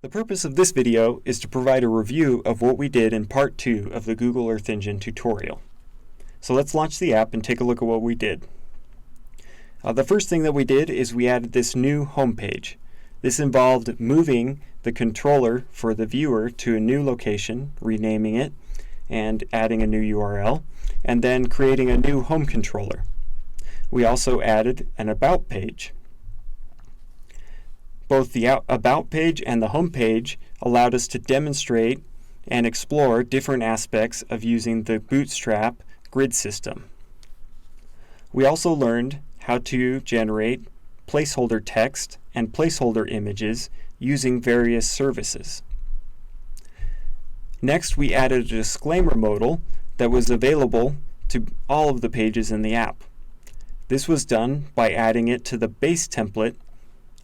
The purpose of this video is to provide a review of what we did in part 2 of the Google Earth Engine tutorial. So let's launch the app and take a look at what we did. The first thing that we did is we added this new home page. This involved moving the controller for the viewer to a new location, renaming it, and adding a new URL, and then creating a new home controller. We also added an About page. Both the About page and the Home page allowed us to demonstrate and explore different aspects of using the Bootstrap grid system. We also learned how to generate placeholder text and placeholder images using various services. Next, we added a disclaimer modal that was available to all of the pages in the app. This was done by adding it to the base template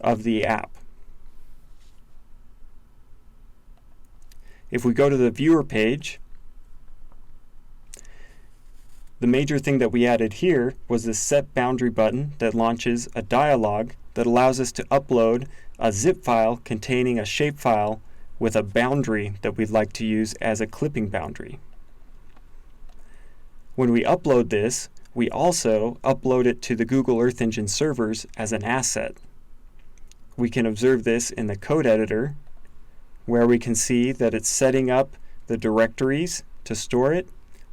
of the app. If we go to the viewer page, the major thing that we added here was the set boundary button that launches a dialog that allows us to upload a zip file containing a shapefile with a boundary that we'd like to use as a clipping boundary. When we upload this, we also upload it to the Google Earth Engine servers as an asset. We can observe this in the code editor, where we can see that it's setting up the directories to store it,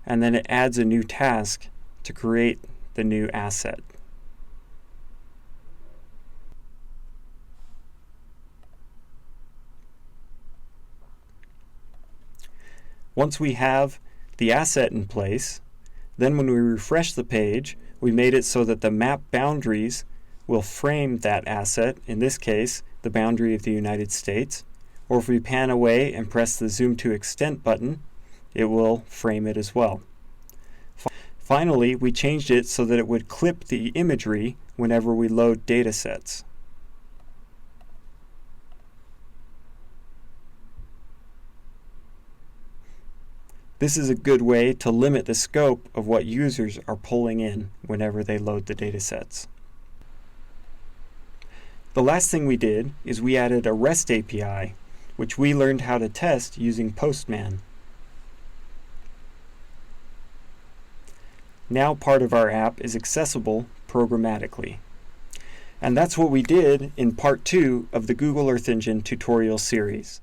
and then it adds a new task to create the new asset. Once we have the asset in place, then when we refresh the page, we made it so that the map boundaries will frame that asset, in this case, the boundary of the United States, or if we pan away and press the Zoom to Extent button, it will frame it as well. Finally, we changed it so that it would clip the imagery whenever we load data sets. This is a good way to limit the scope of what users are pulling in whenever they load the data sets. The last thing we did is we added a REST API, which we learned how to test using Postman. Now part of our app is accessible programmatically. And that's what we did in part 2 of the Google Earth Engine tutorial series.